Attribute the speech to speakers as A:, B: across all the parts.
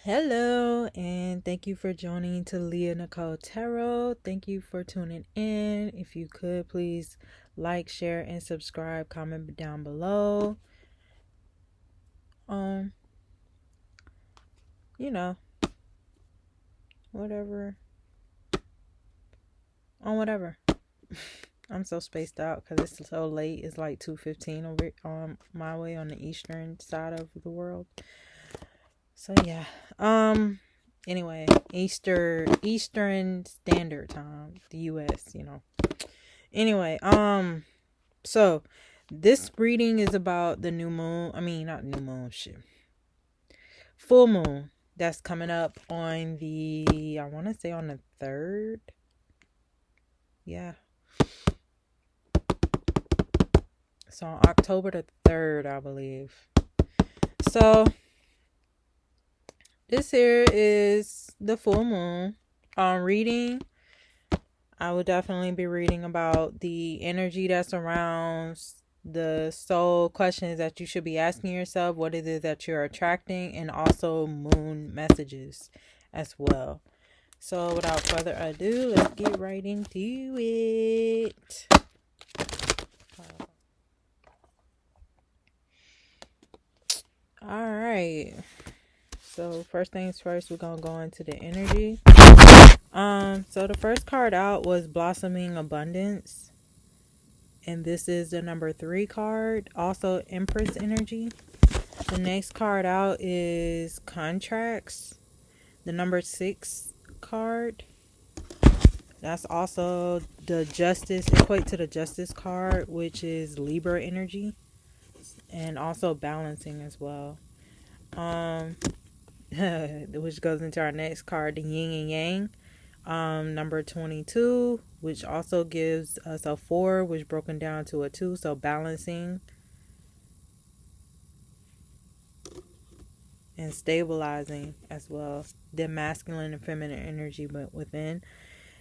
A: Hello, and thank you for joining to Leah Nicole Tarot. Thank you for tuning in. If you could, please like, share, and subscribe. Comment down below. Um, you know, whatever. Whatever. I'm so spaced out because it's so late. It's like 2:15 over my way on the eastern side of the world. So yeah. Anyway, Eastern Standard Time, the US. Anyway, so this reading is about the new moon. I mean, not new moon, shit. Full moon that's coming up on I want to say on the 3rd. Yeah. So on October the 3rd, I believe. So this here is the full moon. Reading. I would definitely be reading about the energy that surrounds the soul questions that you should be asking yourself, what it is that you're attracting, and also moon messages as well. So without further ado, let's get right into it. All right. So first things first, we're going to go into the energy. So the first card out was Blossoming Abundance. And this is the number 3 card. Also Empress energy. The next card out is Contracts. The number 6 card. That's also the Justice. Equate to the Justice card, which is Libra energy. And also balancing as well. Which goes into our next card, the Yin and Yang. Number 22, which also gives us a 4, which broken down to a 2, so balancing and stabilizing as well. The masculine and feminine energy but within.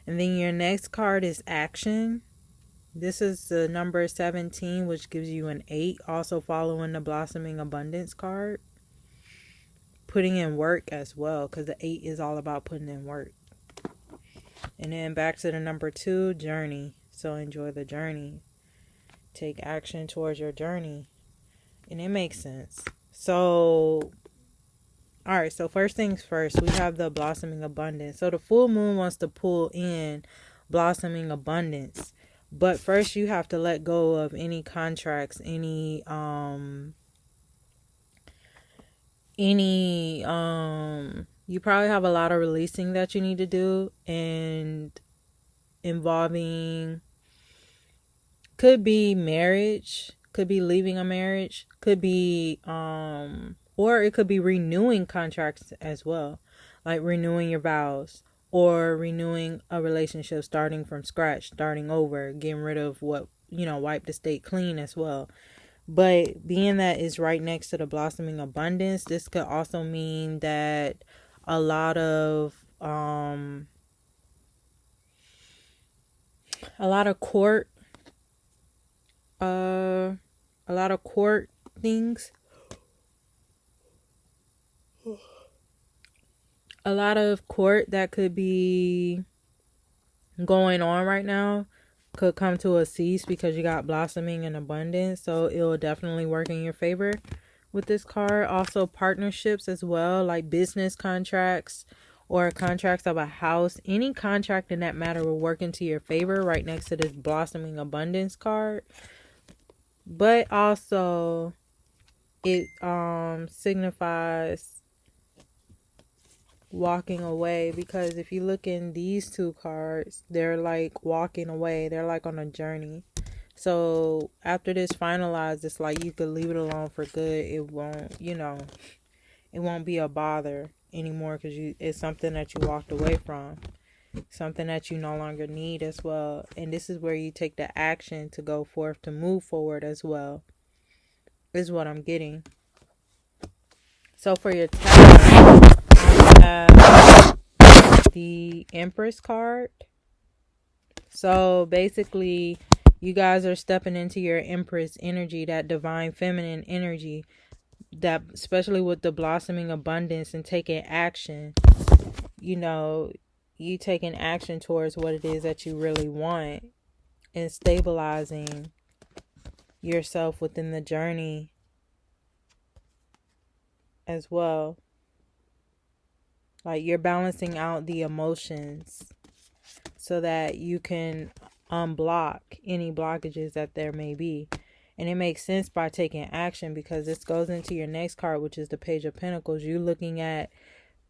A: And then your next card is Action. This is the number 17, which gives you an 8, also following the Blossoming Abundance card. Putting in work as well, because the 8 is all about putting in work. And then back to the number 2, Journey. So enjoy the journey. Take action towards your journey. And it makes sense. So, alright, so first things first, we have the Blossoming Abundance. So the full moon wants to pull in Blossoming Abundance. But first you have to let go of any contracts, any you probably have a lot of releasing that you need to do, and involving, could be marriage, could be leaving a marriage, could be or it could be renewing contracts as well, like renewing your vows or renewing a relationship, starting from scratch, starting over, getting rid of what, wipe the slate clean as well. But being that it's right next to the Blossoming Abundance, this could also mean that a lot of court things, a lot of court that could be going on right now could come to a cease because you got Blossoming and Abundance. So it will definitely work in your favor with this card. Also partnerships as well, like business contracts or contracts of a house. Any contract in that matter will work into your favor right next to this Blossoming Abundance card. But also it signifies walking away, because if you look in these two cards, they're like walking away, they're like on a journey. So after this finalized, it's like you could leave it alone for good. It won't, it won't be a bother anymore, because it's something that you walked away from, something that you no longer need as well. And this is where you take the action to go forth, to move forward as well, is what I'm getting. So for your tarot, have the Empress card. So basically, you guys are stepping into your Empress energy, that divine feminine energy. that, especially with the blossoming abundance and taking action, you know, you taking action towards what it is that you really want and stabilizing yourself within the journey as well. Like you're balancing out the emotions so that you can unblock any blockages that there may be. And it makes sense by taking action, because this goes into your next card, which is the Page of Pentacles. You looking at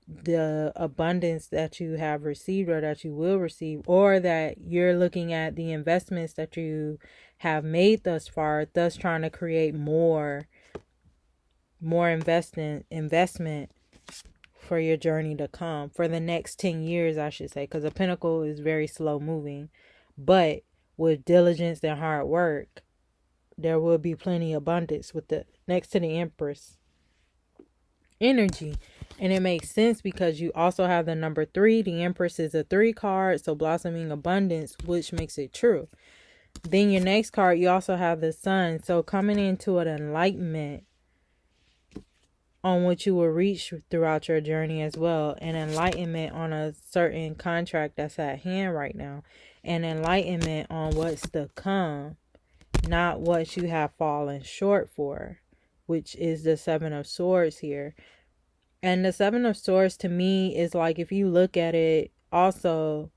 A: the abundance that you have received or that you will receive, or that you're looking at the investments that you have made thus far, thus trying to create more investment for your journey to come, for the next 10 years, I should say, because a pentacle is very slow moving. But with diligence and hard work, there will be plenty of abundance with the next to the Empress energy. And it makes sense because you also have the number 3. The Empress is a 3 card, so blossoming abundance, which makes it true. Then your next card, you also have the Sun. So coming into an enlightenment on what you will reach throughout your journey as well. An enlightenment on a certain contract that's at hand right now. An enlightenment on what's to come, not what you have fallen short for, which is the 7 of Swords here. And the 7 of Swords to me is like, if you look at it also,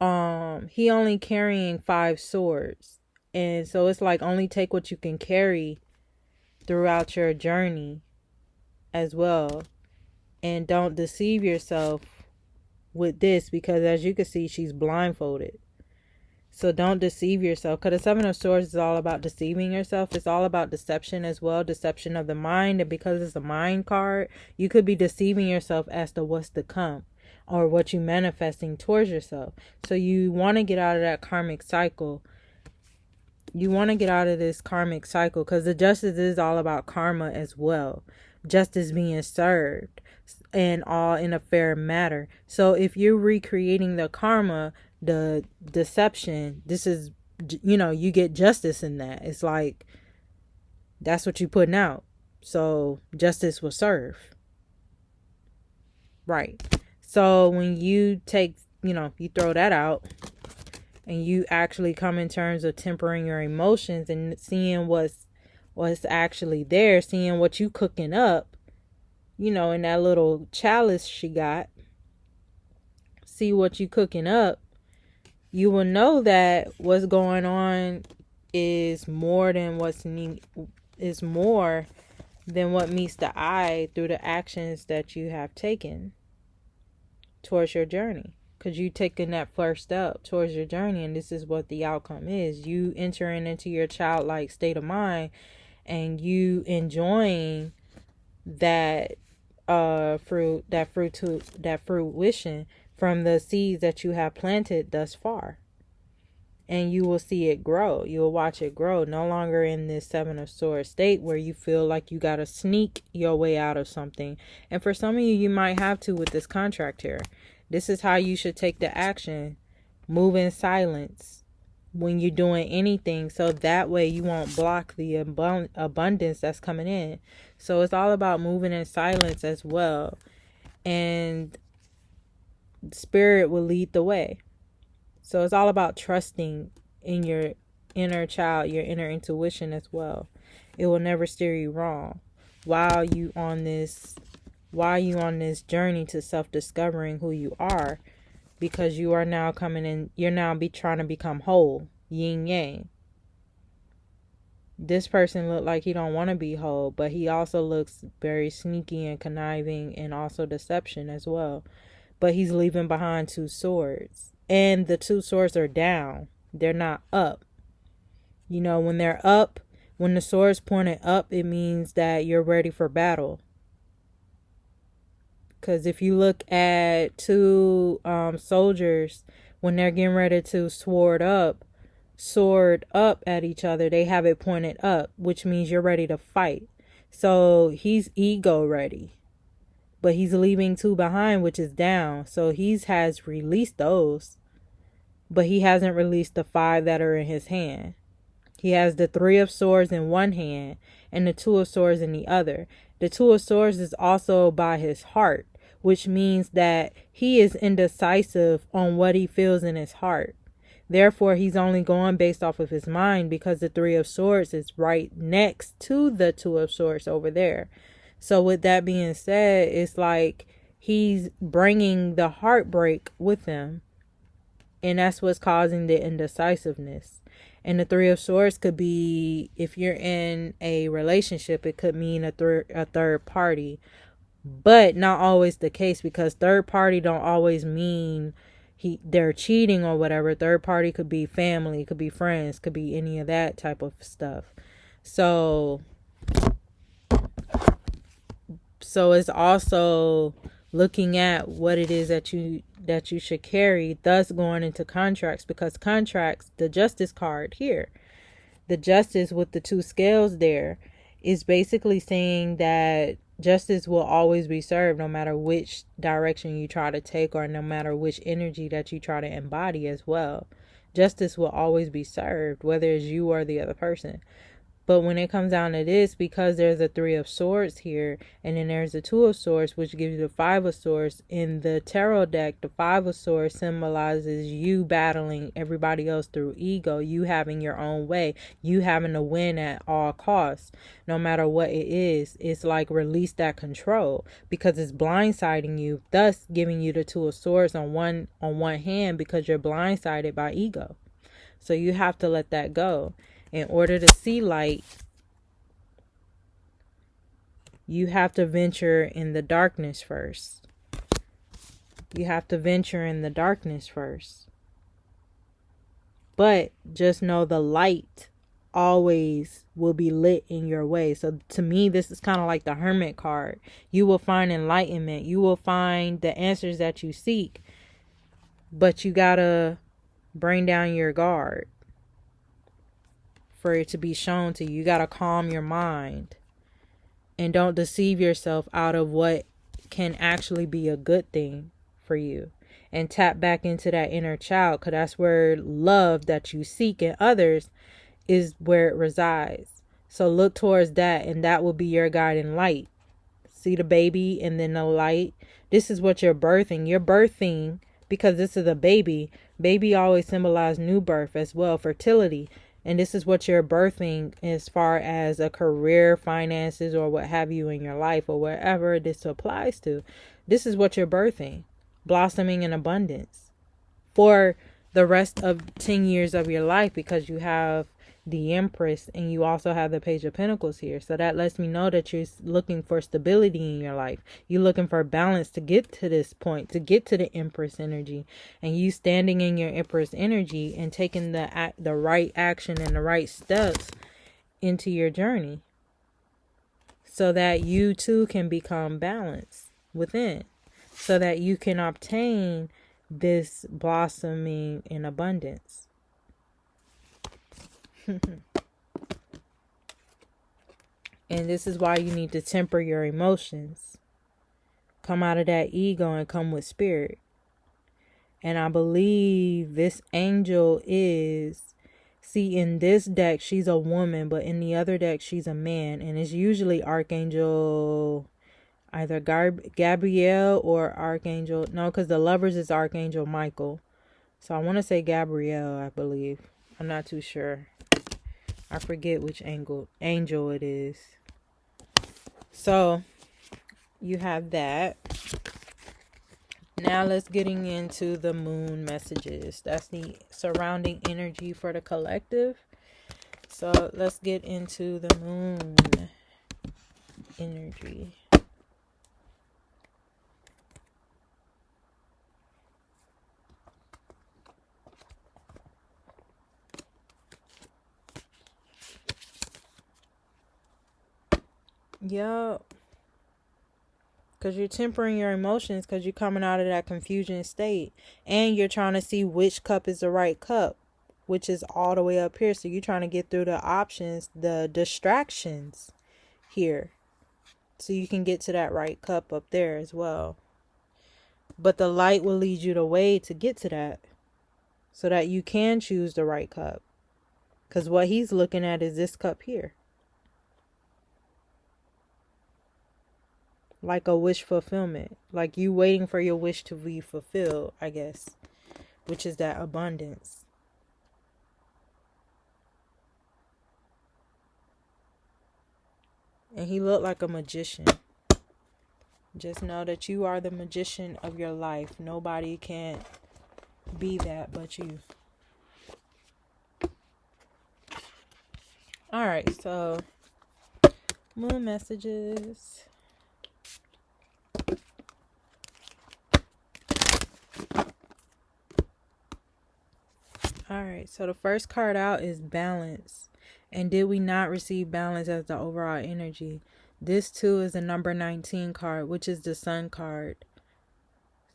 A: he only carrying 5 swords. And so it's like, only take what you can carry throughout your journey as well. And don't deceive yourself with this, because as you can see, she's blindfolded. So don't deceive yourself, because the 7 of Swords is all about deceiving yourself. It's all about deception as well, deception of the mind. And because it's a mind card, you could be deceiving yourself as to what's to come or what you're manifesting towards yourself. So you want to get out of that karmic cycle. You want to get out of this karmic cycle, because the Justice is all about karma as well. Justice being served, and all in a fair matter. So if you're recreating the karma, the deception, this is, you get justice in that. It's like, that's what you're putting out. So justice will serve. Right. So when you take, you throw that out and you actually come in terms of tempering your emotions and seeing what's actually there, seeing what you cooking up, in that little chalice she got, see what you cooking up, you will know that what's going on is more than what meets the eye through the actions that you have taken towards your journey. Because you taking that first step towards your journey, and this is what the outcome is. You entering into your childlike state of mind, and you enjoying that fruition from the seeds that you have planted thus far. And you will see it grow. You will watch it grow. No longer in this 7 of Swords state where you feel like you got to sneak your way out of something. And for some of you, you might have to with this contract here. This is how you should take the action. Move in silence when you're doing anything, so that way you won't block the abundance that's coming in. So it's all about moving in silence as well. And Spirit will lead the way. So it's all about trusting in your inner child, your inner intuition as well. It will never steer you wrong while you on this journey to self-discovering who you are, because you are now coming in, you're now trying to become whole, yin yang. This person look like he don't want to be whole, but he also looks very sneaky and conniving, and also deception as well. But he's leaving behind 2 swords. And the 2 swords are down. They're not up. When they're up, when the sword's pointed up, it means that you're ready for battle. Because if you look at 2 soldiers, when they're getting ready to sword up at each other, they have it pointed up, which means you're ready to fight. So he's ego ready. But he's leaving 2 behind, which is down. So he has released those. But he hasn't released the 5 that are in his hand. He has the 3 of Swords in one hand and the 2 of Swords in the other. The Two of Swords is also by his heart, which means that he is indecisive on what he feels in his heart. Therefore, he's only going based off of his mind, because the Three of Swords is right next to the Two of Swords over there. So with that being said, it's like he's bringing the heartbreak with him. And that's what's causing the indecisiveness. And the Three of Swords could be, if you're in a relationship, it could mean a third party. But not always the case, because third party don't always mean they're cheating or whatever. Third party could be family, could be friends, could be any of that type of stuff. So it's also looking at what it is that you should carry, thus going into contracts, because contracts, the Justice card here, the Justice with the two scales there, is basically saying that justice will always be served, no matter which direction you try to take, or no matter which energy that you try to embody as well. Justice will always be served, whether it's you or the other person. But when it comes down to this, because there's a Three of Swords here, and then there's a Two of Swords, which gives you the Five of Swords. In the tarot deck, the Five of Swords symbolizes you battling everybody else through ego, you having your own way, you having to win at all costs, no matter what it is. It's like release that control, because it's blindsiding you, thus giving you the Two of Swords on one hand, because you're blindsided by ego. So you have to let that go. In order to see light, you have to venture in the darkness first. You have to venture in the darkness first. But just know the light always will be lit in your way. So to me, this is kind of like the Hermit card. You will find enlightenment. You will find the answers that you seek. But you gotta bring down your guard for it to be shown to you. You got to calm your mind and don't deceive yourself out of what can actually be a good thing for you, and tap back into that inner child, because that's where love that you seek in others is where it resides. So look towards that, and that will be your guiding light. See the baby and then the light. This is what you're birthing, because this is a baby. Baby always symbolizes new birth as well, fertility. And this is what you're birthing as far as a career, finances, or what have you in your life, or wherever this applies to. This is what you're birthing. Blossoming in abundance for the rest of 10 years of your life, because you have the Empress and you also have the Page of Pentacles here. So that lets me know that you're looking for stability in your life. You're looking for balance to get to this point, to get to the Empress energy. And you standing in your Empress energy and taking the right action and the right steps into your journey, so that you too can become balanced within, so that you can obtain this blossoming in abundance. And this is why you need to temper your emotions. Come out of that ego and come with spirit. And I believe this angel is, see, in this deck she's a woman, but in the other deck she's a man. And it's usually Archangel, either Gabriel or Archangel, no, because the Lovers is Archangel Michael. So I want to say Gabriel, I believe. I'm not too sure. I forget which angel it is. So you have that. Now let's getting into the moon messages. That's the surrounding energy for the collective. So let's get into the moon energy. Yup. Because you're tempering your emotions, because you're coming out of that confusion state. And you're trying to see which cup is the right cup, which is all the way up here. So you're trying to get through the options, the distractions here, so you can get to that right cup up there as well. But the light will lead you the way to get to that, so that you can choose the right cup. Because what he's looking at is this cup here. like a wish fulfillment, like you waiting for your wish to be fulfilled, I guess, which is that abundance. And he looked like a magician. Just know that you are the magician of your life. Nobody can be that but you. All right, so moon messages. All right, so the first card out is balance. And did we not receive balance as the overall energy? This too is the number 19 card, which is the sun card.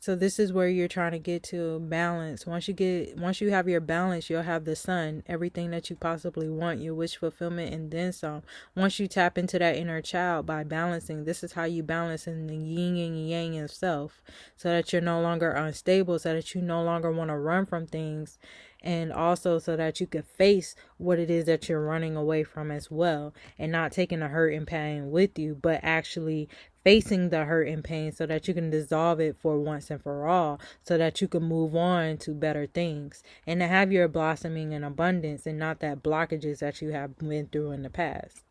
A: So this is where you're trying to get to balance. Once you have your balance, you'll have the sun, everything that you possibly want, your wish fulfillment, and then some. Once you tap into that inner child by balancing, this is how you balance in the yin and yang of self, so that you're no longer unstable, so that you no longer want to run from things, and also so that you can face what it is that you're running away from as well, and not taking the hurt and pain with you, but actually facing the hurt and pain so that you can dissolve it for once and for all, so that you can move on to better things and to have your blossoming in abundance and not that blockages that you have been through in the past.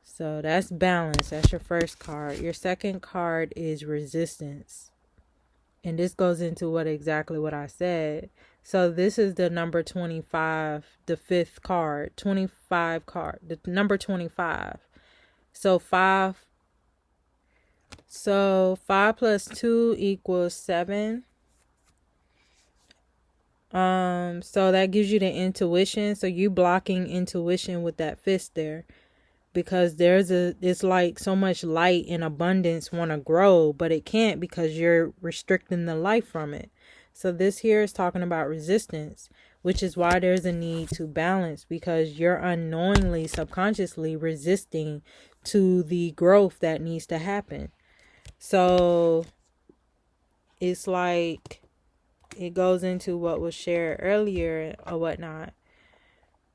A: So that's balance. That's your first card. Your second card is resistance. And this goes into what I said. So this is the number 25, the fifth card, 25 card, the number 25. So 5 plus 2 equals 7. So that gives you the intuition. So you blocking intuition with that fist there, because it's like so much light and abundance want to grow, but it can't because you're restricting the life from it. So this here is talking about resistance, which is why there's a need to balance, because you're unknowingly, subconsciously resisting to the growth that needs to happen. So it's like it goes into what was shared earlier or whatnot.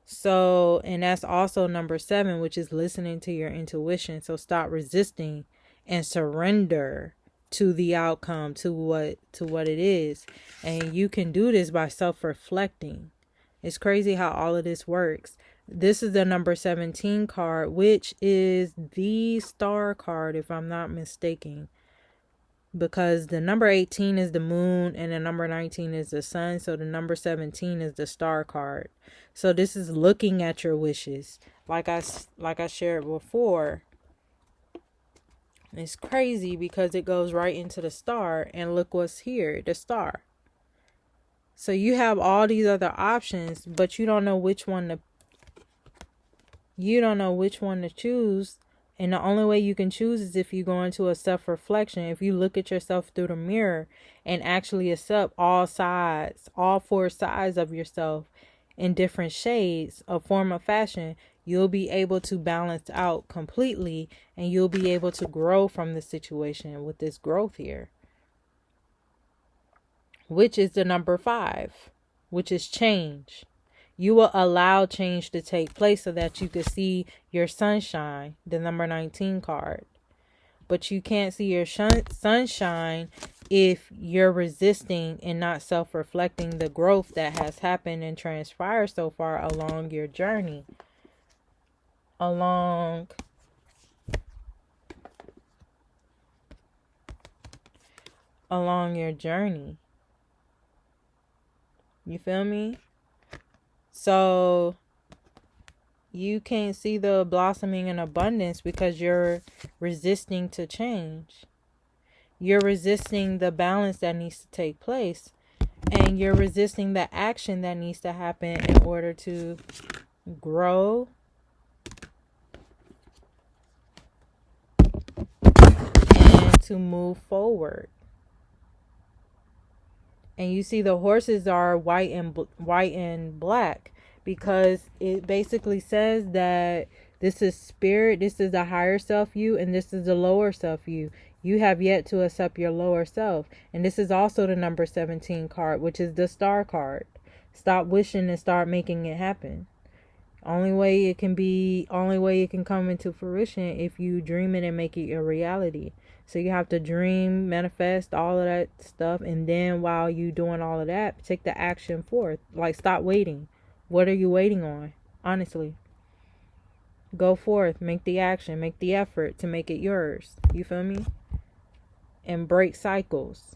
A: So, and that's also number 7, which is listening to your intuition. So stop resisting and surrender to the outcome, to what it is. And you can do this by self-reflecting. It's crazy how all of this works. This is the number 17 card, which is the star card, if I'm not mistaken, because the number 18 is the moon and the number 19 is the sun. So the number 17 is the star card. So this is looking at your wishes. Like I shared before, it's crazy because it goes right into the star, and look what's here, the star. So you have all these other options, but you don't know which one to choose. And the only way you can choose is if you go into a self-reflection. If you look at yourself through the mirror and actually accept all 4 sides of yourself in different shades of form of fashion, you'll be able to balance out completely, and you'll be able to grow from the situation with this growth here, which is the number 5, which is change. You will allow change to take place so that you can see your sunshine, the number 19 card. But you can't see your sunshine if you're resisting and not self-reflecting the growth that has happened and transpired so far along your journey. Along your journey. You feel me? So you can't see the blossoming in abundance because you're resisting to change. You're resisting the balance that needs to take place. And you're resisting the action that needs to happen in order to grow and to move forward. And you see the horses are white and black, because it basically says that this is spirit, this is the higher self you, and this is the lower self you. You have yet to accept your lower self. And this is also the number 17 card, which is the star card. Stop wishing and start making it happen. Only way it can come into fruition if you dream it and make it a reality. So you have to dream, manifest all of that stuff, and then while you doing all of that, take the action forth. Like, stop waiting. What are you waiting on? Honestly. Go forth, make the action, make the effort to make it yours. You feel me? And break cycles.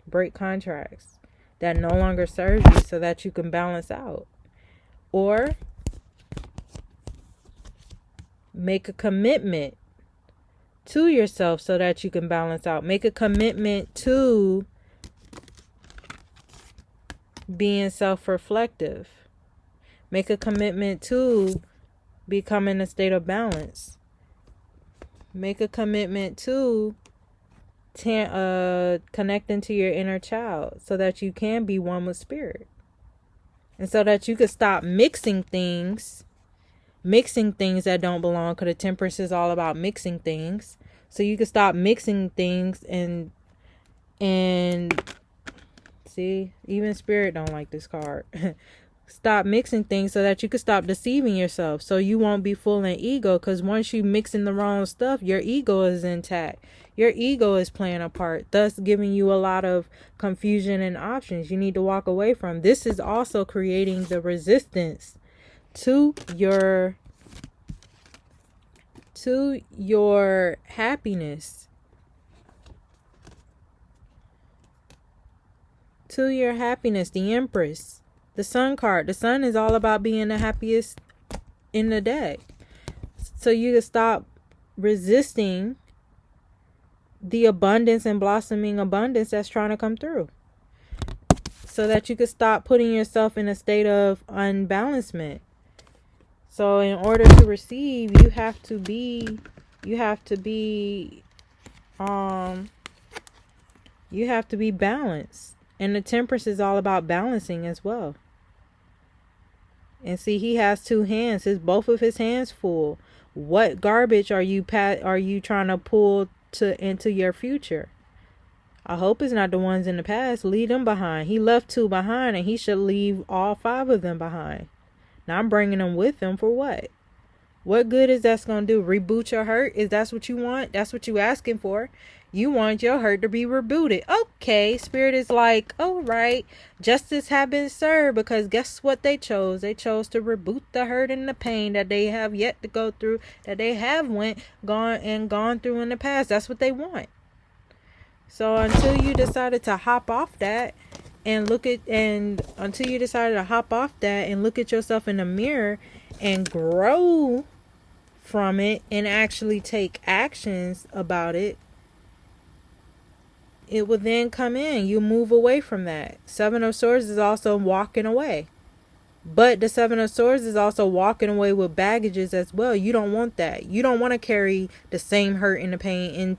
A: Break contracts that no longer serve you so that you can balance out. Or make a commitment to yourself so that you can balance out. Make a commitment to being self-reflective. Make a commitment to become in a state of balance. Make a commitment to connecting to your inner child so that you can be one with spirit. And so that you can stop mixing things that don't belong, because the temperance is all about mixing things. So you can stop mixing things and see, even spirit don't like this card. Stop mixing things so that you can stop deceiving yourself, so you won't be full in ego, because once you mix in the wrong stuff, your ego is intact. Your ego is playing a part, thus giving you a lot of confusion and options you need to walk away from. This is also creating the resistance to your happiness. To your happiness, the Empress. The Sun card. The Sun is all about being the happiest in the deck. So you can stop resisting the abundance and blossoming abundance that's trying to come through. So that you can stop putting yourself in a state of unbalancement. So in order to receive, you have to be balanced. And the Temperance is all about balancing as well. And see, he has two hands. Both of his hands full. What garbage are you trying to pull into your future? I hope it's not the ones in the past. Leave them behind. He left 2 behind, and he should leave all 5 of them behind. Now I'm bringing them with him for what? What good is that going to do? Reboot your hurt? Is that what you want? That's what you asking for. You want your hurt to be rebooted. Okay, Spirit is like, all right, justice have been served, because guess what they chose? They chose to reboot the hurt and the pain that they have yet to go through, that they have gone through in the past. That's what they want. So until you decided to hop off that and look at yourself in the mirror and grow from it and actually take actions about it, it will then come in. You move away from that. 7 of Swords is also walking away. But the 7 of Swords is also walking away with baggages as well. You don't want that. You don't want to carry the same hurt and the pain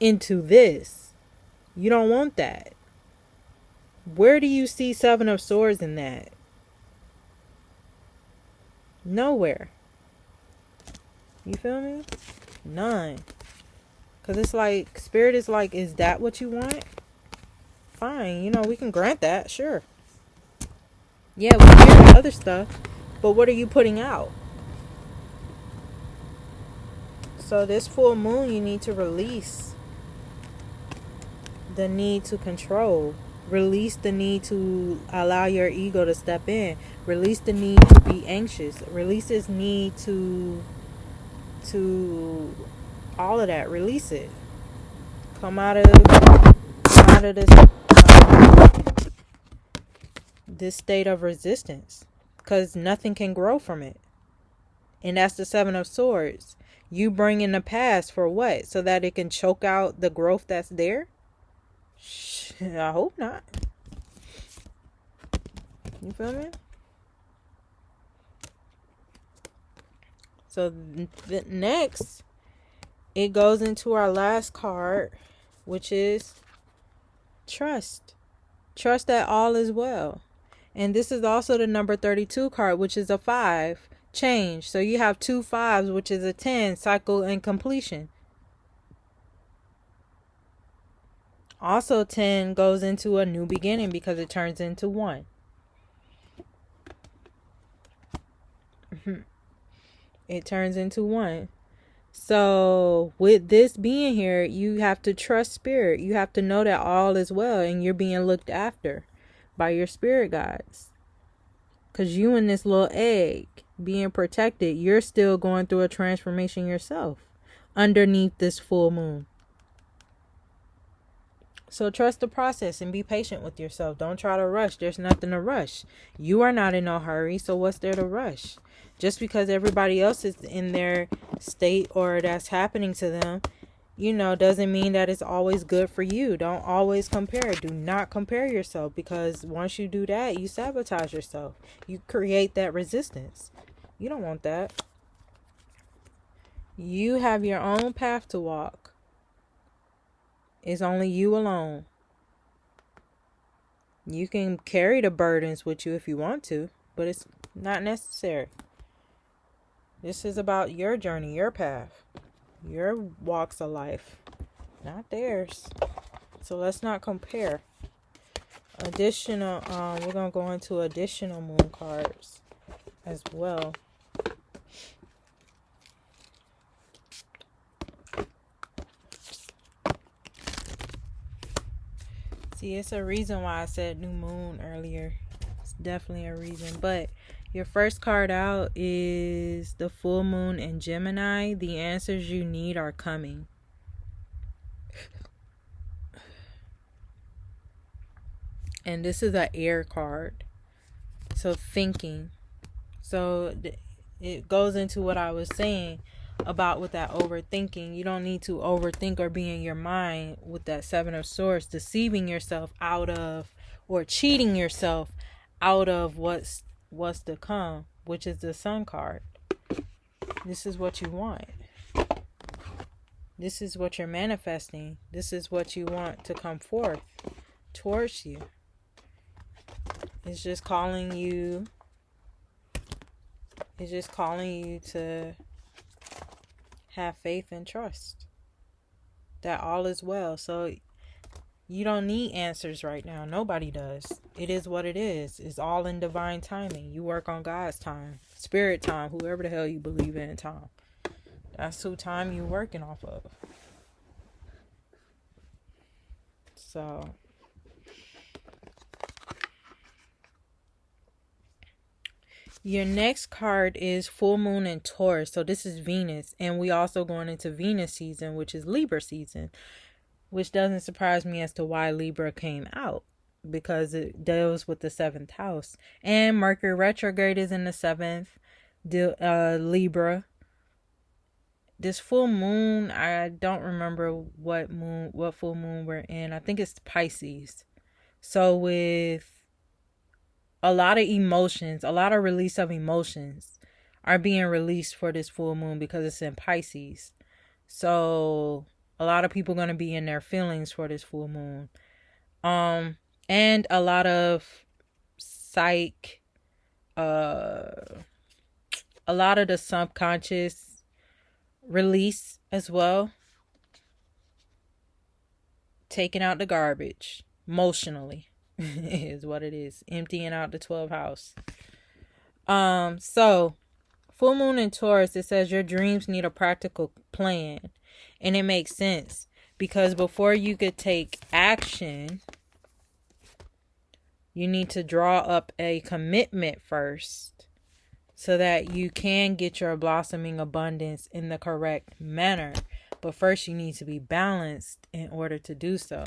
A: into this. You don't want that. Where do you see 7 of Swords in that? Nowhere. You feel me? None. Because it's like, Spirit is like, is that what you want? Fine. We can grant that. Sure. Yeah, we can hear the other stuff. But what are you putting out? So this full moon, you need to release the need to control. Release the need to allow your ego to step in. Release the need to be anxious. Release this need to all of that. Release it. Come out of this state of resistance, because nothing can grow from it. And that's the 7 of Swords. You bring in the past for what? So that it can choke out the growth that's there? I hope not. You feel me? So next, it goes into our last card, which is trust. Trust that all is well. And this is also the number 32 card, which is a 5. Change. So you have 2 5s, which is a 10. Cycle and completion. Also, 10 goes into a new beginning because it turns into 1. It turns into one. So with this being here, you have to trust spirit. You have to know that all is well and you're being looked after by your spirit guides. Because you in this little egg being protected, you're still going through a transformation yourself underneath this full moon. So trust the process and be patient with yourself. Don't try to rush. There's nothing to rush. You are not in no hurry, so what's there to rush? Just because everybody else is in their state or that's happening to them, doesn't mean that it's always good for you. Don't always compare. Do not compare yourself, because once you do that, you sabotage yourself. You create that resistance. You don't want that. You have your own path to walk. It's only you alone. You can carry the burdens with you if you want to, but it's not necessary. This is about your journey, your path, your walks of life, not theirs. So let's not compare. Additional, we're going to go into additional moon cards as well. See, it's a reason why I said new moon earlier. It's definitely a reason. But your first card out is the full moon in Gemini. The answers you need are coming. And this is an air card. So thinking. So it goes into what I was saying about with that overthinking. You don't need to overthink or be in your mind with that Seven of Swords, deceiving yourself out of, or cheating yourself out of what's to come, which is the Sun card. This is what you want. This is what you're manifesting. This is what you want to come forth towards you. It's just calling you. It's just calling you to have faith and trust that all is well. So you don't need answers right now. Nobody does. It is what it is. It's all in divine timing. You work on God's time, spirit time, whoever the hell you believe in time. That's who time you're working off of. So your next card is full moon in Taurus. So this is Venus. And we also going into Venus season, which is Libra season. Which doesn't surprise me as to why Libra came out. Because it deals with the 7th house. And Mercury retrograde is in the 7th. Libra. This full moon, I don't remember what full moon we're in. I think it's Pisces. So with a lot of emotions, a lot of release of emotions are being released for this full moon because it's in Pisces. So a lot of people going to be in their feelings for this full moon. And a lot of a lot of the subconscious release as well. Taking out the garbage emotionally. Is what it is. Emptying out the 12th house. So full moon in Taurus, it says your dreams need a practical plan. And it makes sense. Because before you could take action, you need to draw up a commitment first. So that you can get your blossoming abundance in the correct manner. But first you need to be balanced in order to do so.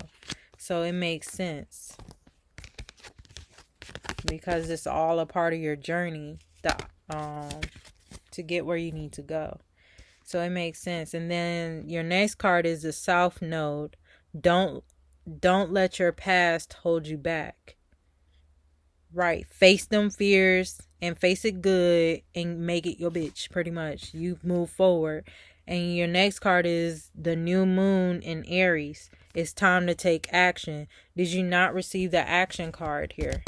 A: So it makes sense. Because it's all a part of your journey to get where you need to go. So it makes sense. And then your next card is the South Node. Don't let your past hold you back. Right. Face them fears and face it good and make it your bitch, pretty much. You move forward. And your next card is the new moon in Aries. It's time to take action. Did you not receive the action card here?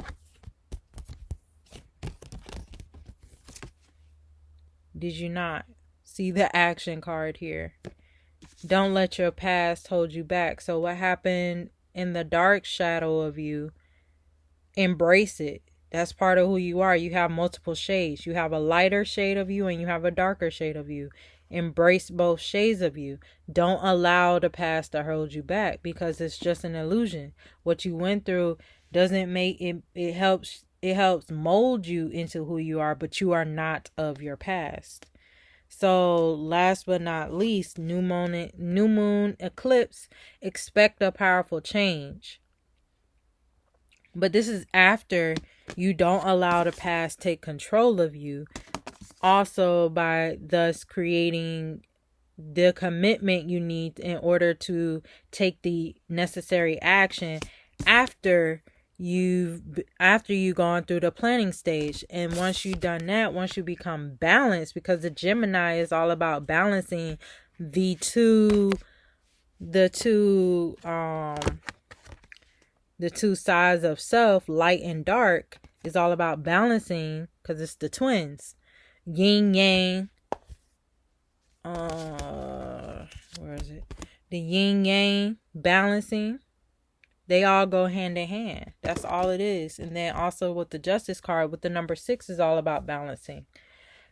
A: Did you not see the action card here? Don't let your past hold you back. So what happened in the dark shadow of you, embrace it. That's part of who you are. You have multiple shades. You have a lighter shade of you and you have a darker shade of you. Embrace both shades of you. Don't allow the past to hold you back, because it's just an illusion. What you went through doesn't make it, it helps mold you into who you are, but you are not of your past. So last but not least, new moon eclipse, expect a powerful change. But this is after you don't allow the past take control of you. Also, by thus creating the commitment you need in order to take the necessary action after you've gone through the planning stage. And once you've done that, once you become balanced, because the Gemini is all about balancing the two sides of self, light and dark, is all about balancing, because it's the twins, yin yang. Where is it? The yin yang balancing. They all go hand in hand. That's all it is. And then also with the Justice card, with the number 6, is all about balancing.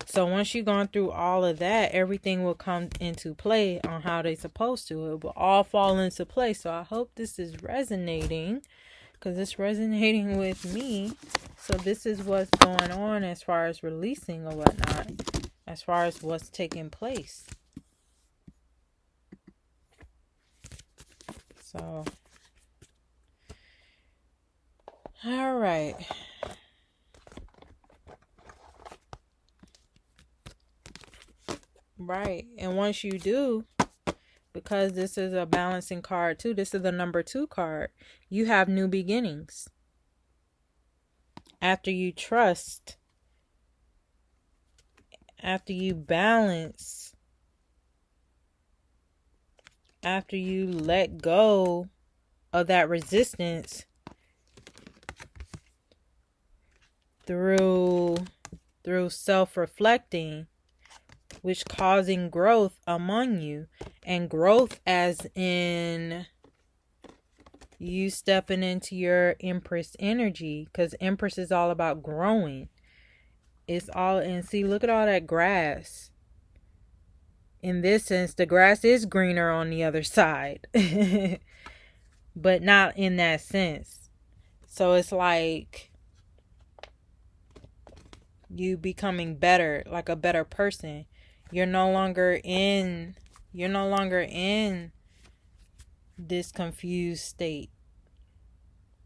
A: So once you've gone through all of that, everything will come into play on how they're supposed to. It will all fall into place. So I hope this is resonating, because it's resonating with me. So this is what's going on as far as releasing or whatnot, as far as what's taking place. So, all right. Right. And once you do, because this is a balancing card too, this is the number 2 card, you have new beginnings. After you trust, after you balance, after you let go of that resistance through self-reflecting, which causing growth among you. And growth as in you stepping into your Empress energy, because Empress is all about growing. It's all, and see, look at all that grass. In this sense, the grass is greener on the other side. But not in that sense. So it's like you becoming better, like a better person. You're no longer in this confused state.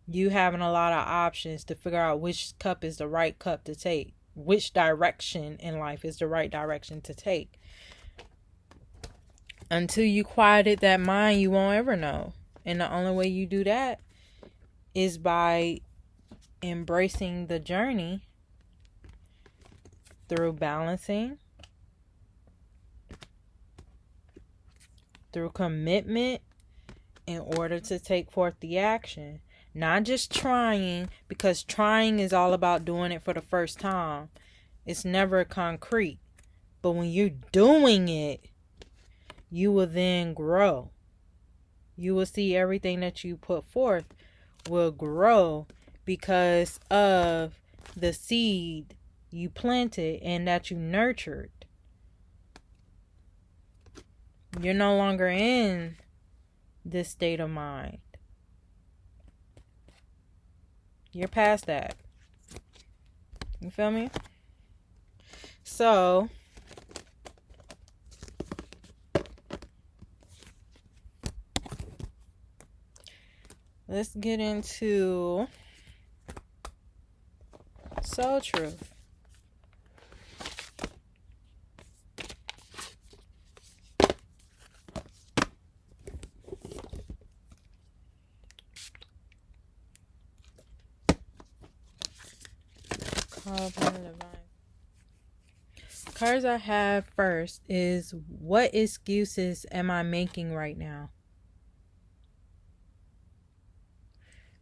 A: You having a lot of options to figure out which cup is the right cup to take. Which direction in life is the right direction to take. Until you quieted that mind, you won't ever know. And the only way you do that is by embracing the journey through balancing, through commitment, in order to take forth the action. Not just trying, because trying is all about doing it for the first time. It's never concrete. But when you're doing it, you will then grow. You will see everything that you put forth will grow because of the seed you planted and that you nurtured. You're no longer in this state of mind. You're past that. You feel me? So, let's get into soul truth. Cards I have first is, what excuses am I making right now?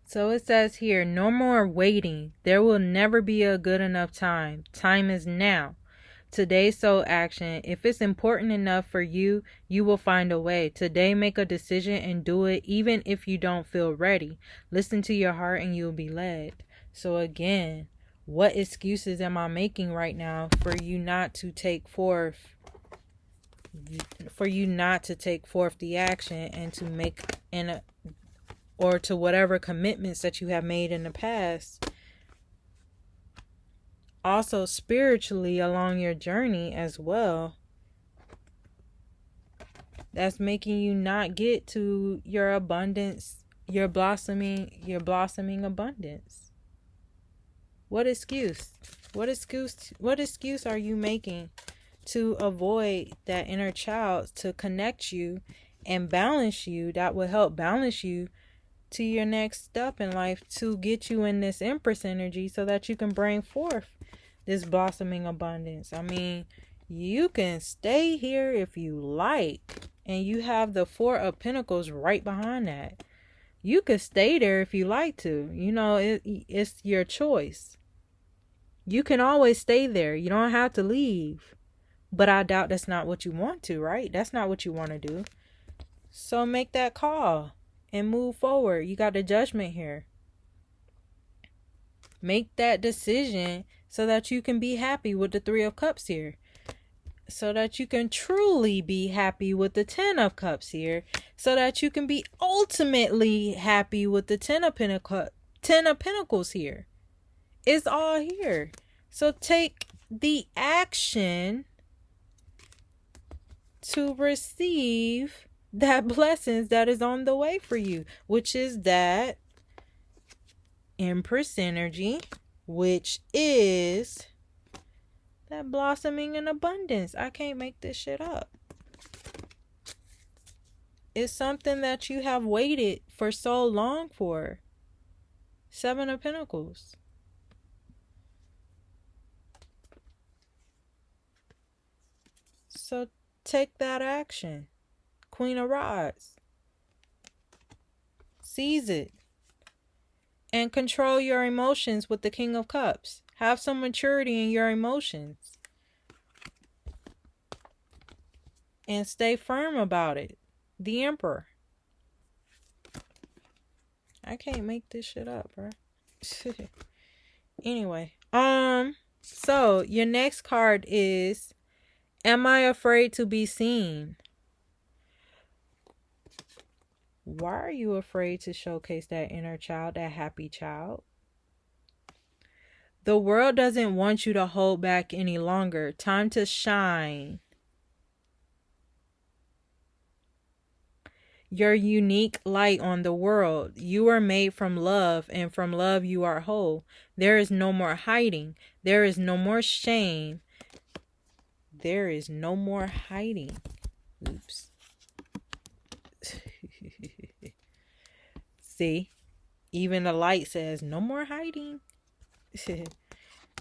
A: So it says here, no more waiting. There will never be a good enough time. Time is now. Today's soul action. If it's important enough for you, you will find a way. Today, make a decision and do it, even if you don't feel ready. Listen to your heart and you'll be led. So again, What excuses am I making right now for you not to take forth, the action and to make or to whatever commitments that you have made in the past? Also spiritually along your journey as well, that's making you not get to your abundance, your blossoming abundance. What excuse are you making to avoid that inner child to connect you and balance you, that will help balance you to your next step in life, to get you in this Empress energy so that you can bring forth this blossoming abundance? I mean, you can stay here if you like, and you have the Four of Pentacles right behind that. You could stay there if you like to. You know, it's your choice. You can always stay there. You don't have to leave. But I doubt that's not what you want to, right? That's not what you want to do. So make that call and move forward. You got the Judgment here. Make that decision so that you can be happy with the Three of Cups here. So that you can truly be happy with the Ten of Cups here. So that you can be ultimately happy with the Ten of Pentacles here. It's all here. So take the action to receive that blessings that is on the way for you, which is that Empress energy, which is that blossoming in abundance. I can't make this shit up. It's something that you have waited for so long for. Seven of Pentacles. So take that action. Queen of Rods. Seize it. And control your emotions with the King of Cups. Have some maturity in your emotions. And stay firm about it. The Emperor. I can't make this shit up, bro. Anyway. So your next card is, am I afraid to be seen? Why are you afraid to showcase that inner child, that happy child? The world doesn't want you to hold back any longer. Time to shine. Your unique light on the world. You are made from love, and from love you are whole. There is no more hiding. There is no more shame. There is no more hiding. Oops. See, even the light says no more hiding.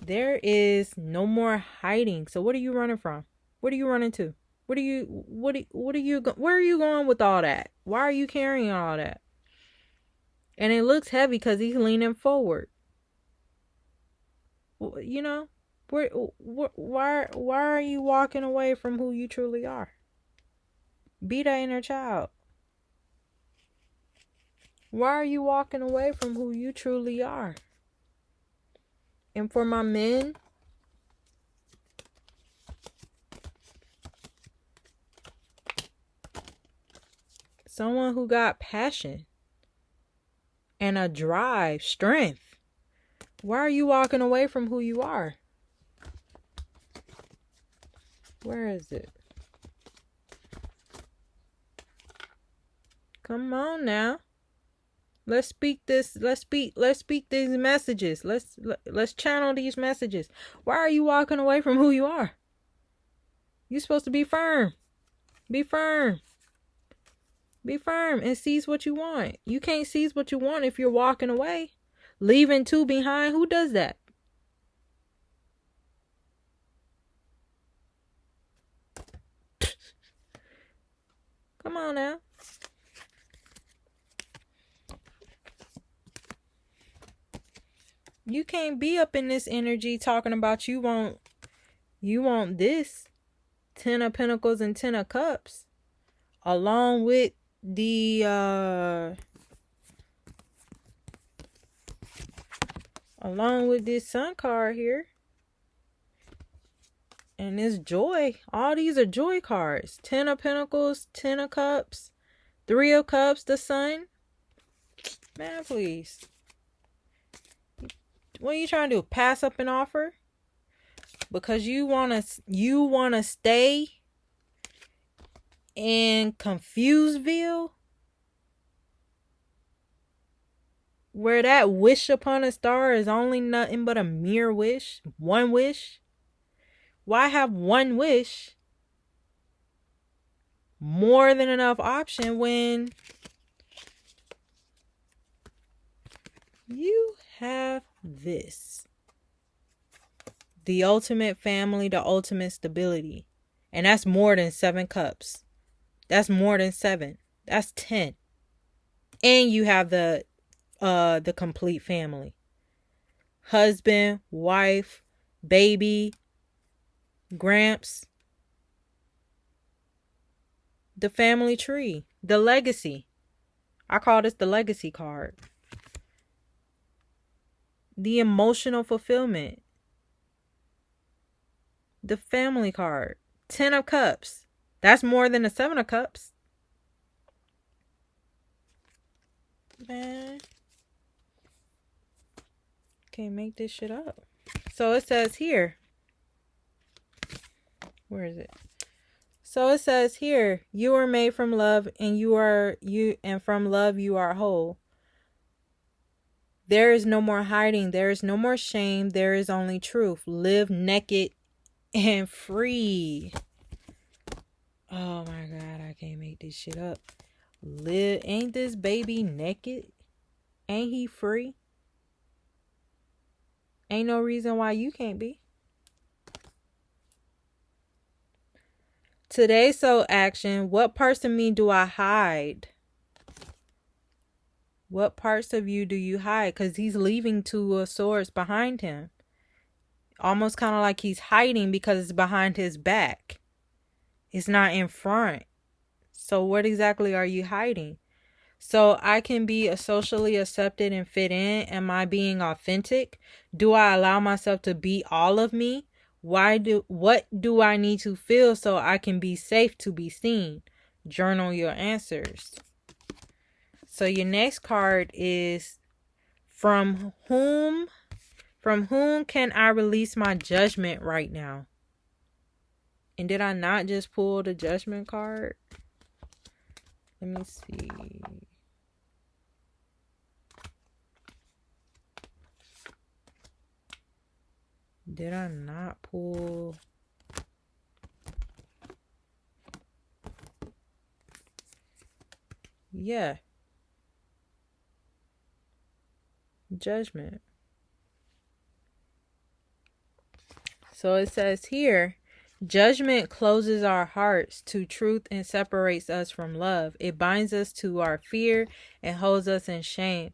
A: There is no more hiding. So what are you running from? What are you running to? Where are you going with all that? Why are you carrying all that? And it looks heavy because he's leaning forward. You know, why are you walking away from who you truly are? Be that inner child. Why are you walking away from who you truly are? And for my men, someone who got passion and a drive, strength. Why are you walking away from who you are? Where is it? Come on now. Let's speak this. Let's speak these messages. Let's channel these messages. Why are you walking away from who you are? You're supposed to be firm. Be firm. Be firm and seize what you want. You can't seize what you want if you're walking away. Leaving two behind. Who does that? Come on now. You can't be up in this energy talking about you want this. 10 of Pentacles and 10 of Cups. Along with the along with this Sun card here. And this Joy. All these are Joy cards. 10 of Pentacles, 10 of Cups, 3 of Cups, the Sun. Man, please. What are you trying to do? Pass up an offer? Because you wanna stay in Confusedville? Where that wish upon a star is only nothing but a mere wish? One wish? Why have one wish more than enough option when you have this? The ultimate family, the ultimate stability. And that's more than 7 cups. That's more than 7. That's 10. And you have the complete family. Husband, wife, baby, gramps. The family tree. The legacy. I call this the legacy card. The emotional fulfillment. The family card. 10 of Cups. That's more than the 7 of Cups. Man. Can't make this shit up. So it says here. Where is it? So it says here, you are made from love and from love you are whole. There is no more hiding. There is no more shame. There is only truth. Live naked and free. Oh my God, I can't make this shit up. Ain't this baby naked? Ain't he free? Ain't no reason why you can't be. Today's soul action. What parts of me do I hide? What parts of you do you hide? Because he's leaving 2 of Swords behind him. Almost kind of like he's hiding because it's behind his back. It's not in front. So what exactly are you hiding? So I can be socially accepted and fit in. Am I being authentic? Do I allow myself to be all of me? What do I need to feel so I can be safe to be seen? Journal your answers. So your next card is from whom can I release my judgment right now? And did I not just pull the Judgment card? Let me see. Did I not pull? Yeah. Judgment. So it says here, judgment closes our hearts to truth and separates us from love. It binds us to our fear and holds us in shame.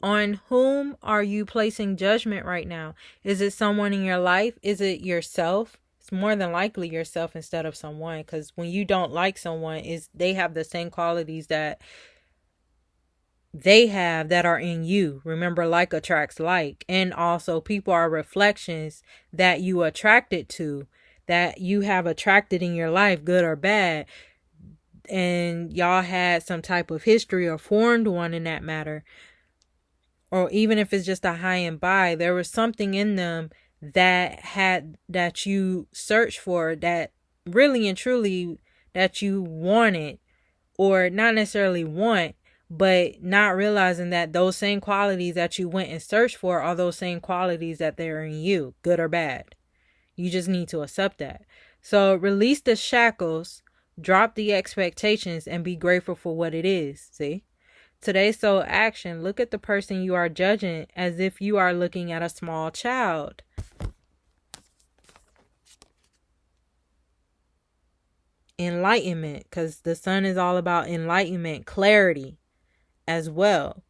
A: On whom are you placing judgment right now? Is it someone in your life? Is it yourself? It's more than likely yourself instead of someone, because when you don't like someone, they have the same qualities that they have that are in you. Remember, like attracts like. And also people are reflections that you attracted to, that you have attracted in your life, good or bad. And y'all had some type of history or formed one in that matter. Or even if it's just a high and by, there was something in them that you searched for, that really and truly that you wanted, or not necessarily want, but not realizing that those same qualities that you went and searched for are those same qualities that they're in you, good or bad. You just need to accept that. So release the shackles, drop the expectations, and be grateful for what it is. See? Today's soul action. Look at the person you are judging as if you are looking at a small child. Enlightenment, because the sun is all about enlightenment, clarity as well.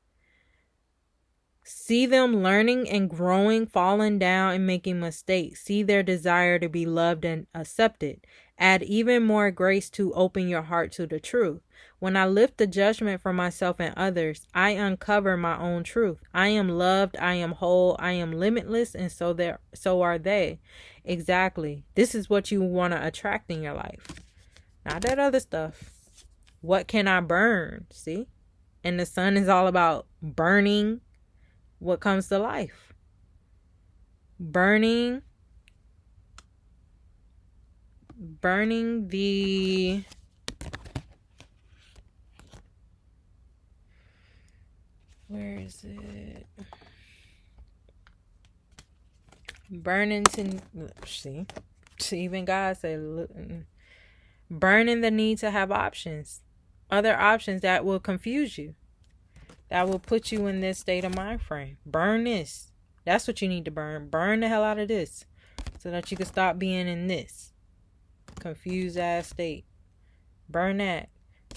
A: See them learning and growing, falling down and making mistakes. See their desire to be loved and accepted. Add even more grace to open your heart to the truth. When I lift the judgment from myself and others, I uncover my own truth. I am loved, I am whole, I am limitless, and so are they. Exactly. This is what you want to attract in your life. Not that other stuff. What can I burn? See? And the sun is all about burning what comes to life. Burning the where is it? Burning to see. Even God said, look, burning the need to have options. Other options that will confuse you. That will put you in this state of mind frame. Burn this. That's what you need to burn. Burn the hell out of this. So that you can stop being in this confused ass state. Burn that.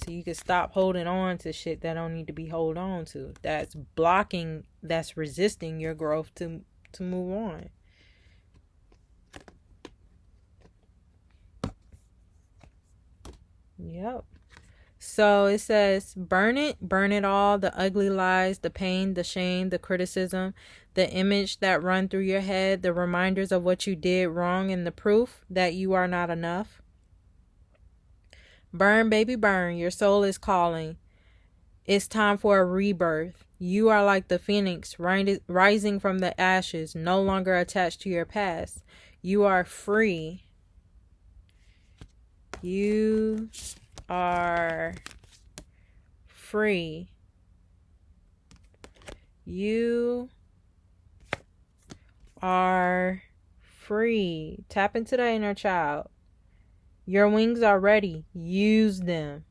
A: So you can stop holding on to shit that don't need to be held on to. That's blocking, that's resisting your growth to move on. Yep. So it says, burn it all, the ugly lies, the pain, the shame, the criticism, the image that run through your head, the reminders of what you did wrong, and the proof that you are not enough. Burn, baby, burn. Your soul is calling. It's time for a rebirth. You are like the phoenix rising from the ashes, no longer attached to your past. You are free. You are free. You are free. Tap into the inner child. Your wings are ready. Use them.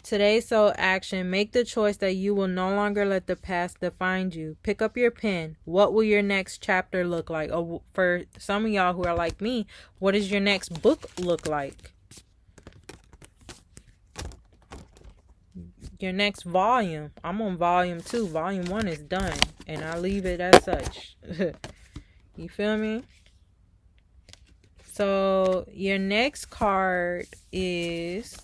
A: Today's soul action. Make the choice that you will no longer let the past define you. Pick up your pen. What will your next chapter look like? Or for some of y'all who are like me, what does your next book look like? Your next volume. I'm on volume 2. Volume 1 is done. And I leave it as such. You feel me? So your next card is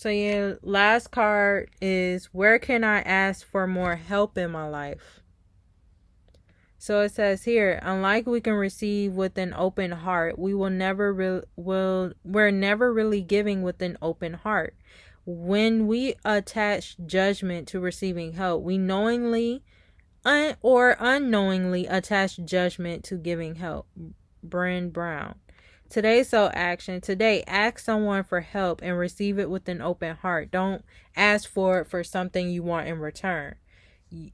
A: your last card is, where can I ask for more help in my life? So it says here, unlike we can receive with an open heart, we're never really giving with an open heart. When we attach judgment to receiving help, we knowingly or unknowingly attach judgment to giving help. Bryn Brown. Today's soul action. Today, ask someone for help and receive it with an open heart. Don't ask for it for something you want in return.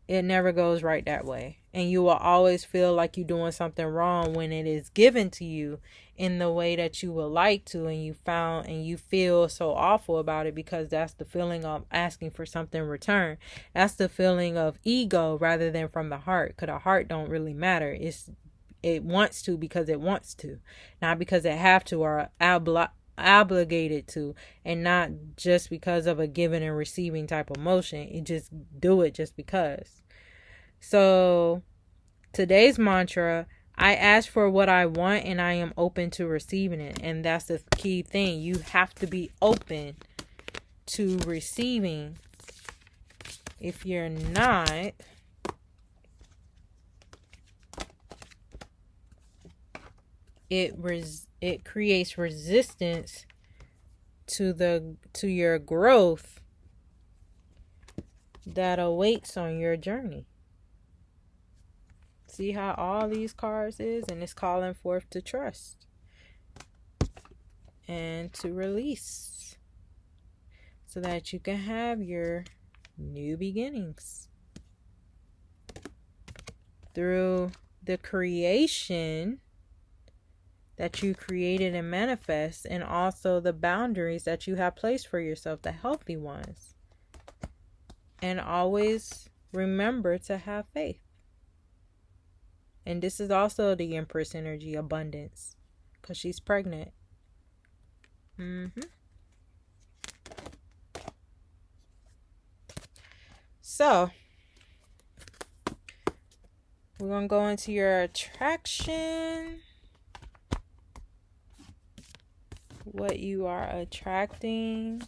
A: It never goes right that way. And you will always feel like you're doing something wrong when it is given to you in the way that you would like to, and you feel so awful about it, because that's the feeling of asking for something in return. That's the feeling of ego rather than from the heart, because the heart don't really matter. It wants to because it wants to, not because it have to or obligated to, and not just because of a giving and receiving type of motion. It just do it just because. So today's mantra, I ask for what I want and I am open to receiving it. And that's the key thing. You have to be open to receiving. If you're not, it creates resistance to your growth that awaits on your journey. See how all these cards is, and it's calling forth to trust and to release, so that you can have your new beginnings through the creation that you created and manifest, and also the boundaries that you have placed for yourself, the healthy ones. And always remember to have faith. And this is also the Empress energy, abundance, because she's pregnant. So We're going to go into your attraction. What you are attracting.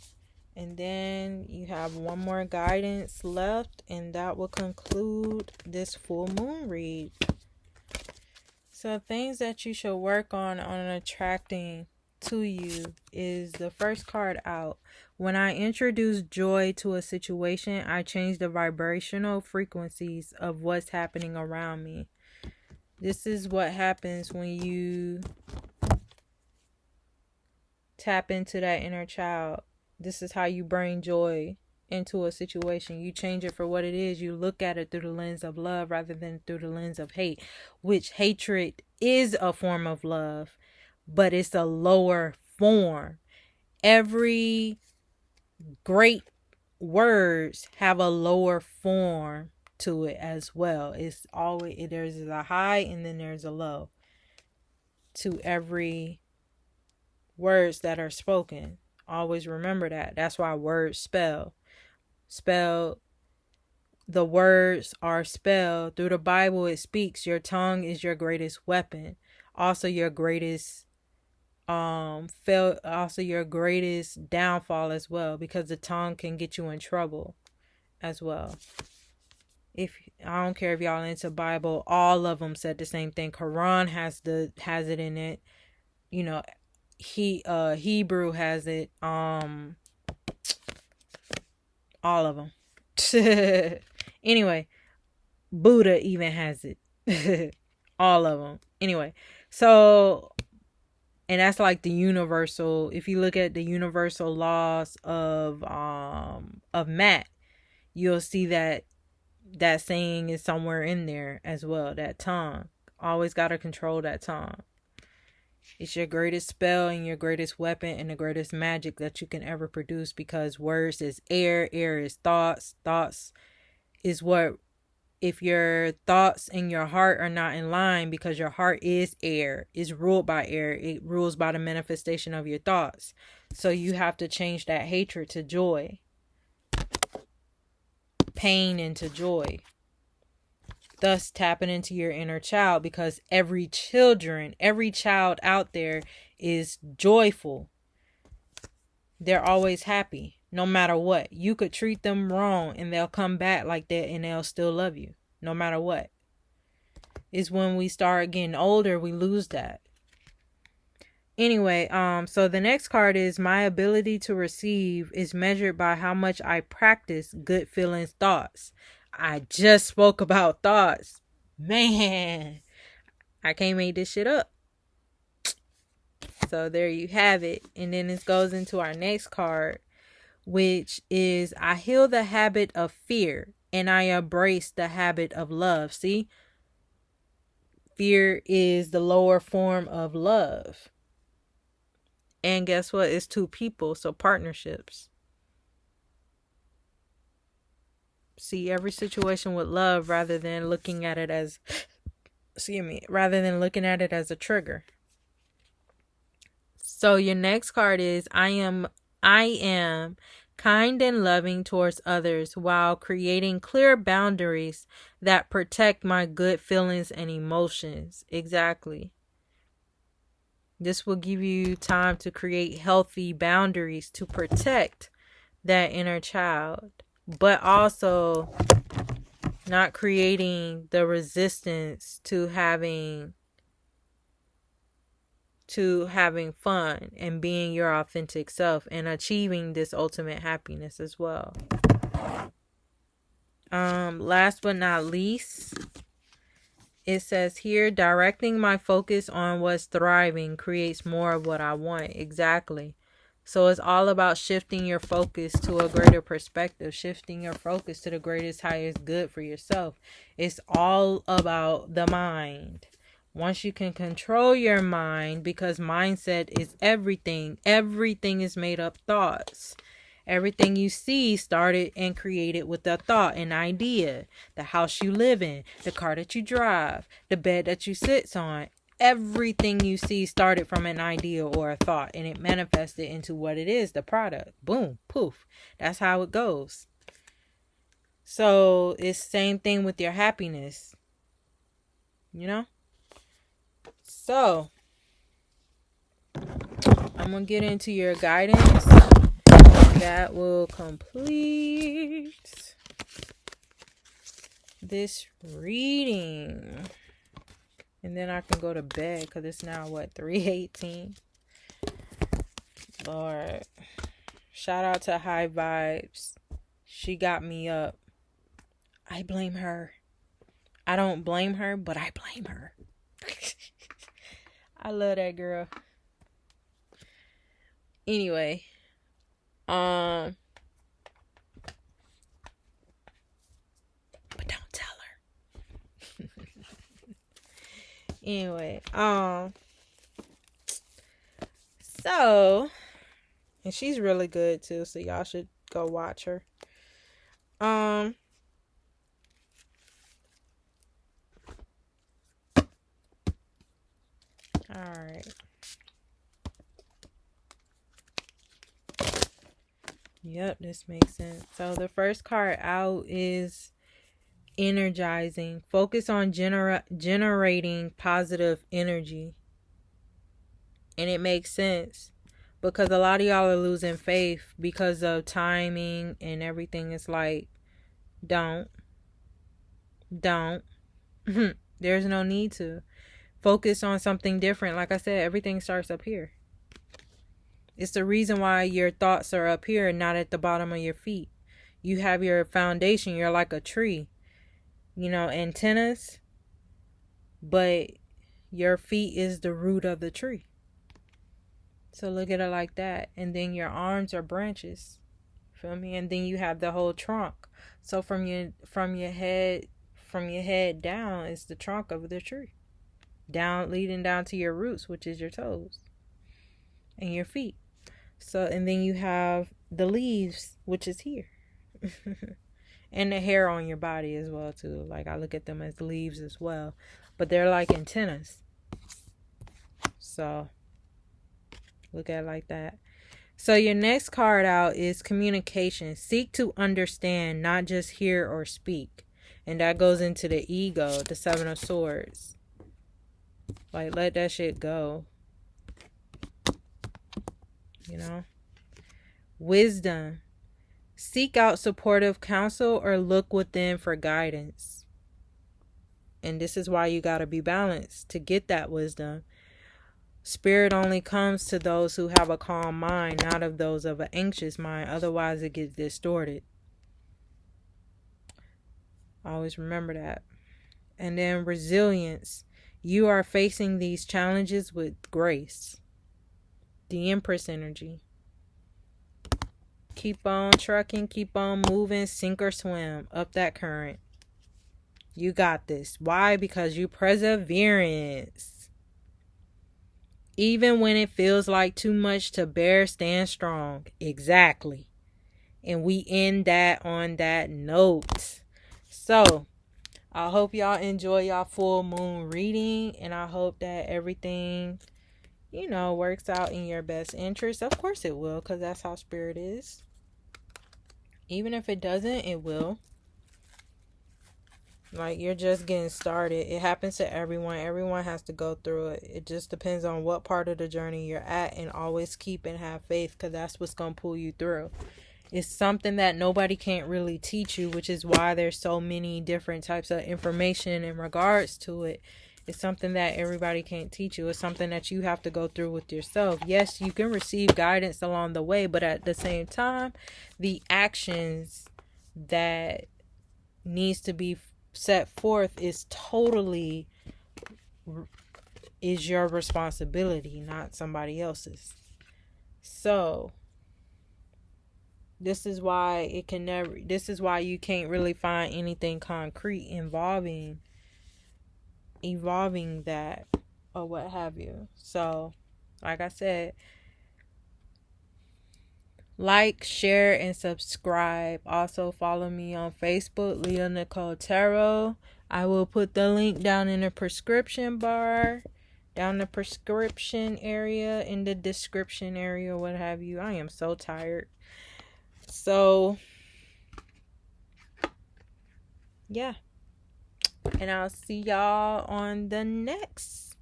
A: And then you have one more guidance left. And that will conclude this full moon read. So things that you should work on attracting to you is the first card out. When I introduce joy to a situation, I change the vibrational frequencies of what's happening around me. This is what happens when you tap into that inner child. This is how you bring joy into a situation. You change it for what it is. You look at it through the lens of love rather than through the lens of hate, which hatred is a form of love, but it's a lower form. Every great words have a lower form to it as well. It's always, there's a high and then there's a low to every words that are spoken. Always remember that. That's why words spell. The words are spelled. Through the Bible it speaks. Your tongue is your greatest weapon. Also your greatest also your greatest downfall as well, because the tongue can get you in trouble as well. If I don't care if y'all into Bible, all of them said the same thing. Quran has it in it. You know, Hebrew has it. All of them. Anyway, Buddha even has it. All of them. Anyway, so, and that's like the universal. If you look at the universal laws of math, you'll see that saying is somewhere in there as well. That tongue, always got to control that tongue. It's your greatest spell and your greatest weapon and the greatest magic that you can ever produce, because words is air is thoughts is what, if your thoughts and your heart are not in line, because your heart is air, is ruled by air, it rules by the manifestation of your thoughts. So you have to change that hatred to joy, pain into joy, thus tapping into your inner child, because every child out there is joyful. They're always happy. No matter what. You could treat them wrong and they'll come back like that and they'll still love you. No matter what. It's when we start getting older, we lose that. Anyway, so the next card is, my ability to receive is measured by how much I practice good feelings thoughts. I just spoke about thoughts. Man, I can't make this shit up. So there you have it. And then this goes into our next card, which is, I heal the habit of fear and I embrace the habit of love. See? Fear is the lower form of love. And guess what? It's two people, so partnerships. See every situation with love rather than looking at it as, rather than looking at it as a trigger. So your next card is, I am kind and loving towards others while creating clear boundaries that protect my good feelings and emotions. Exactly. This will give you time to create healthy boundaries to protect that inner child, but also not creating the resistance to having fun and being your authentic self and achieving this ultimate happiness as well. Last but not least, it says here, directing my focus on what's thriving creates more of what I want. Exactly. So it's all about shifting your focus to a greater perspective, shifting your focus to the greatest, highest good for yourself. It's all about the mind. Once you can control your mind, because mindset is everything. Everything is made up thoughts. Everything you see started and created with a thought, an idea. The house you live in, the car that you drive, the bed that you sit on. Everything you see started from an idea or a thought, and it manifested into what it is, the product. Boom, poof. That's how it goes. So it's the same thing with your happiness. you know? So, I'm going to get into your guidance. That will complete this reading. And then I can go to bed because it's now, 3:18? Lord. Shout out to High Vibes. She got me up. I blame her. I don't blame her, but I blame her. I love that girl. Anyway, but don't tell her. Anyway, so, and she's really good too, so y'all should go watch her. All right. Yep, this makes sense. So the first card out is energizing. Focus on generating positive energy. And it makes sense because a lot of y'all are losing faith because of timing and everything. It's like, don't. There's no need to. Focus on something different. Like I said, everything starts up here. It's the reason why your thoughts are up here and not at the bottom of your feet. You have your foundation. You're like a tree. Antennas. But your feet is the root of the tree. So look at it like that. And then your arms are branches. Feel me? And then you have the whole trunk. So from your head down is the trunk of the tree. Leading down to your roots, which is your toes. And your feet. So, and then you have the leaves, which is here. And the hair on your body as well, too. Like, I look at them as leaves as well. But they're like antennas. So, look at it like that. So, your next card out is communication. Seek to understand, not just hear or speak. And that goes into the ego, the Seven of Swords. Like, let that shit go. Wisdom. Seek out supportive counsel or look within for guidance. And this is why you got to be balanced to get that wisdom. Spirit only comes to those who have a calm mind, not of those of an anxious mind. Otherwise, it gets distorted. Always remember that. And then resilience. You are facing these challenges with grace. The Empress energy. Keep on trucking, keep on moving, sink or swim up that current. You got this. Why? Because you perseverance. Even when it feels like too much to bear, stand strong. Exactly. And we end that on that note. So, I hope y'all enjoy y'all full moon reading. And I hope that everything, works out in your best interest. Of course it will, because that's how spirit is. Even if it doesn't, it will. Like, you're just getting started. It happens to everyone. Everyone has to go through it. It just depends on what part of the journey you're at. And always keep and have faith, because that's what's going to pull you through. It's something that nobody can't really teach you, which is why there's so many different types of information in regards to it. It's something that everybody can't teach you. It's something that you have to go through with yourself. Yes, you can receive guidance along the way, but at the same time, the actions that needs to be set forth is your responsibility, not somebody else's. So this is why you can't really find anything concrete involving that or what have you. So, like I said, like, share, and subscribe. Also follow me on Facebook, Leah Nicole Tarot. I will put the link down in the prescription bar, down the prescription area, in the description area, what have you. I am so tired. So, yeah. And I'll see y'all on the next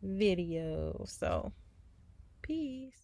A: video. So, peace.